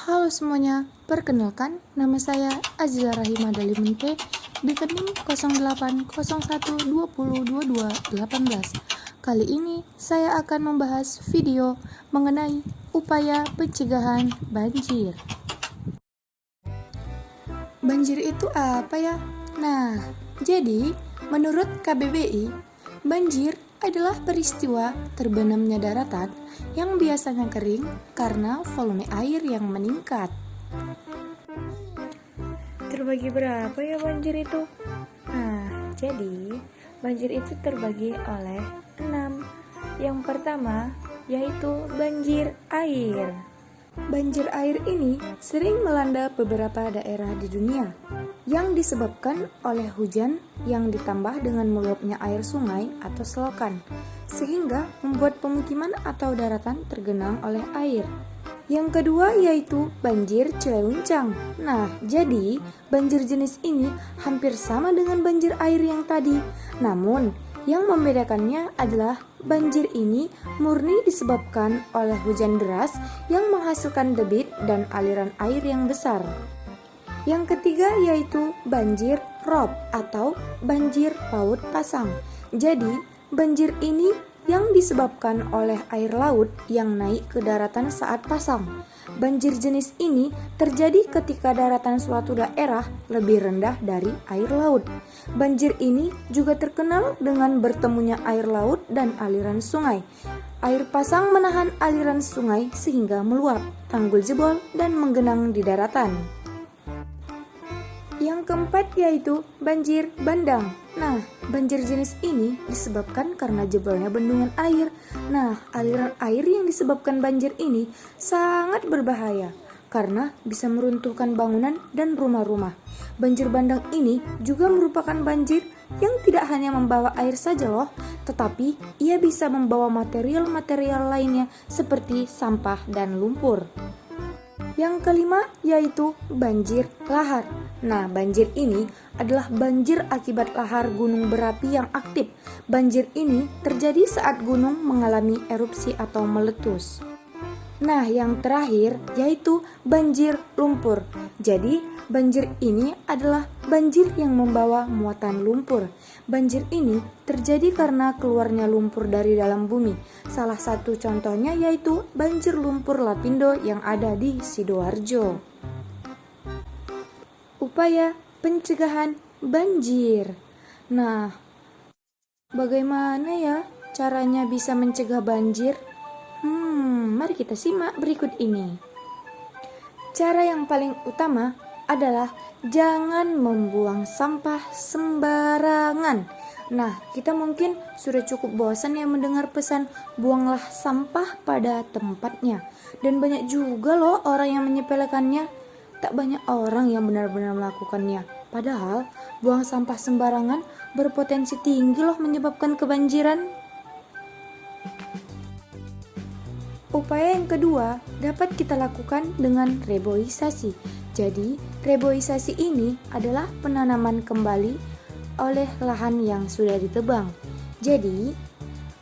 Halo semuanya, perkenalkan nama saya Azila Rahima Dalimente, rekening 0801202218. Kali ini saya akan membahas video mengenai upaya pencegahan banjir. Banjir itu apa ya? Nah, jadi menurut KBBI, banjir adalah peristiwa terbenamnya daratan yang biasanya kering karena volume air yang meningkat. Terbagi berapa ya banjir itu? Nah, jadi banjir itu terbagi oleh 6. Yang pertama yaitu banjir air. Banjir air ini sering melanda beberapa daerah di dunia yang disebabkan oleh hujan yang ditambah dengan meluapnya air sungai atau selokan, sehingga membuat pemukiman atau daratan tergenang oleh air. Yang kedua yaitu banjir Cileuncang. Nah, jadi banjir jenis ini hampir sama dengan banjir air yang tadi. Namun, yang membedakannya adalah banjir ini murni disebabkan oleh hujan deras yang menghasilkan debit dan aliran air yang besar. Yang ketiga yaitu banjir rob atau banjir laut pasang. Jadi, banjir ini yang disebabkan oleh air laut yang naik ke daratan saat pasang. Banjir jenis ini terjadi ketika daratan suatu daerah lebih rendah dari air laut. Banjir ini juga terkenal dengan bertemunya air laut dan aliran sungai. Air pasang menahan aliran sungai sehingga meluap, tanggul jebol, dan menggenang di daratan. Yang keempat yaitu banjir bandang. Nah, banjir jenis ini disebabkan karena jebolnya bendungan air. Nah, aliran air yang disebabkan banjir ini sangat berbahaya karena bisa meruntuhkan bangunan dan rumah-rumah. Banjir bandang ini juga merupakan banjir yang tidak hanya membawa air saja loh, tetapi ia bisa membawa material-material lainnya seperti sampah dan lumpur. Yang kelima yaitu banjir lahar. Nah, banjir ini adalah banjir akibat lahar gunung berapi yang aktif. Banjir ini terjadi saat gunung mengalami erupsi atau meletus. Nah, yang terakhir yaitu banjir lumpur. Jadi, banjir ini adalah banjir yang membawa muatan lumpur. Banjir ini terjadi karena keluarnya lumpur dari dalam bumi. Salah satu contohnya yaitu banjir lumpur Lapindo yang ada di Sidoarjo. Upaya pencegahan banjir. Nah, bagaimana ya caranya bisa mencegah banjir? Mari kita simak berikut ini. Cara yang paling utama adalah jangan membuang sampah sembarangan. Nah, kita mungkin sudah cukup bosan ya mendengar pesan buanglah sampah pada tempatnya. Dan banyak juga loh orang yang menyepelekannya. Tak banyak orang yang benar-benar melakukannya. Padahal, buang sampah sembarangan berpotensi tinggi loh menyebabkan kebanjiran. Upaya yang kedua dapat kita lakukan dengan reboisasi. Jadi, reboisasi ini adalah penanaman kembali oleh lahan yang sudah ditebang. Jadi,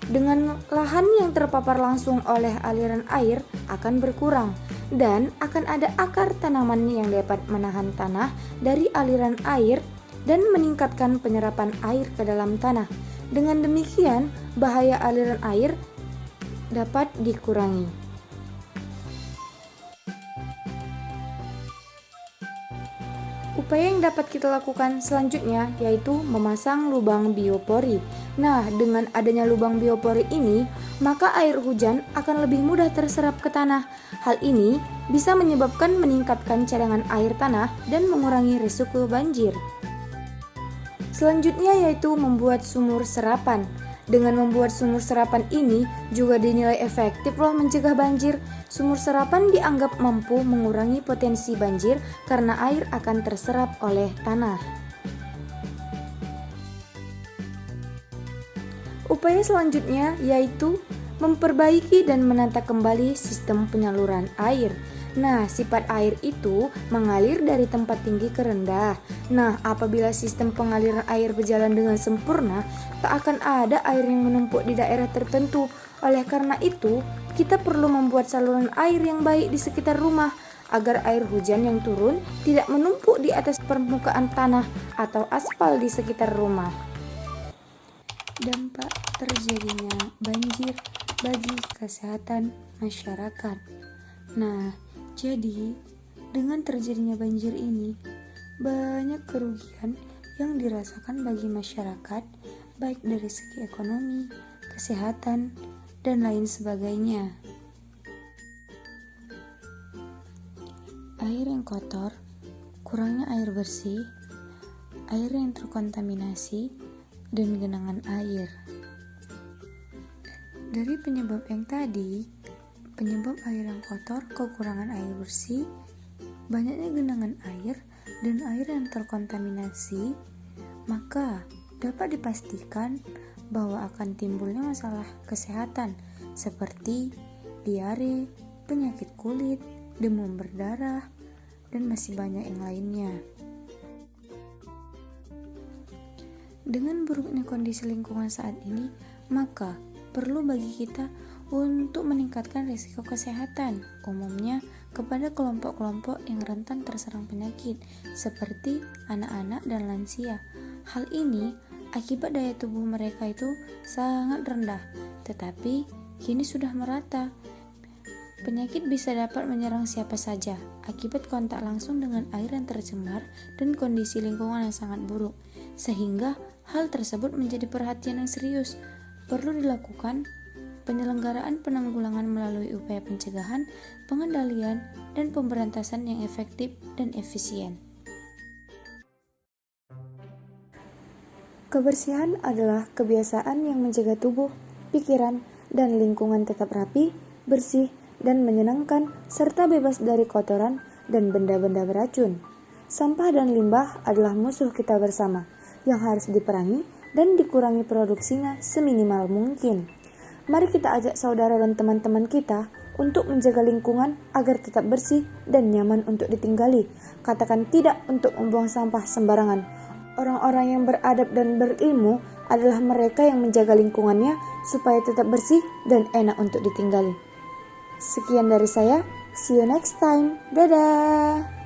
dengan lahan yang terpapar langsung oleh aliran air akan berkurang dan akan ada akar tanaman yang dapat menahan tanah dari aliran air dan meningkatkan penyerapan air ke dalam tanah. Dengan demikian, bahaya aliran air dapat dikurangi. Upaya yang dapat kita lakukan selanjutnya yaitu memasang lubang biopori. Nah, dengan adanya lubang biopori ini, maka air hujan akan lebih mudah terserap ke tanah. Hal ini bisa menyebabkan meningkatkan cadangan air tanah dan mengurangi risiko banjir. Selanjutnya yaitu membuat sumur serapan. Dengan membuat sumur serapan ini juga dinilai efektif loh mencegah banjir. Sumur serapan dianggap mampu mengurangi potensi banjir karena air akan terserap oleh tanah. Upaya selanjutnya yaitu memperbaiki dan menata kembali sistem penyaluran air. Nah, sifat air itu mengalir dari tempat tinggi ke rendah. Nah, apabila sistem pengaliran air berjalan dengan sempurna, tak akan ada air yang menumpuk di daerah tertentu. Oleh karena itu, kita perlu membuat saluran air yang baik di sekitar rumah agar air hujan yang turun tidak menumpuk di atas permukaan tanah atau aspal di sekitar rumah. Dampak terjadinya banjir bagi kesehatan masyarakat. Nah, jadi dengan terjadinya banjir ini, banyak kerugian yang dirasakan bagi masyarakat, baik dari segi ekonomi, kesehatan, dan lain sebagainya. Air yang kotor, kurangnya air bersih, air yang terkontaminasi, dan genangan air. Dari penyebab yang tadi, penyebab air yang kotor, kekurangan air bersih, banyaknya genangan air, dan air yang terkontaminasi, maka dapat dipastikan bahwa akan timbulnya masalah kesehatan seperti diare, penyakit kulit, demam berdarah, dan masih banyak yang lainnya. Dengan buruknya kondisi lingkungan saat ini, maka perlu bagi kita untuk meningkatkan risiko kesehatan, umumnya kepada kelompok-kelompok yang rentan terserang penyakit, seperti anak-anak dan lansia. Hal ini akibat daya tubuh mereka itu sangat rendah, tetapi kini sudah merata. Penyakit bisa dapat menyerang siapa saja akibat kontak langsung dengan air yang tercemar dan kondisi lingkungan yang sangat buruk, sehingga hal tersebut menjadi perhatian yang serius. Perlu dilakukan penyelenggaraan penanggulangan melalui upaya pencegahan, pengendalian, dan pemberantasan yang efektif dan efisien. Kebersihan adalah kebiasaan yang menjaga tubuh, pikiran, dan lingkungan tetap rapi, bersih, dan menyenangkan, serta bebas dari kotoran dan benda-benda beracun. Sampah dan limbah adalah musuh kita bersama, yang harus diperangi dan dikurangi produksinya seminimal mungkin. Mari kita ajak saudara dan teman-teman kita untuk menjaga lingkungan agar tetap bersih dan nyaman untuk ditinggali. Katakan tidak untuk membuang sampah sembarangan. Orang-orang yang beradab dan berilmu adalah mereka yang menjaga lingkungannya supaya tetap bersih dan enak untuk ditinggali. Sekian dari saya, see you next time, dadah!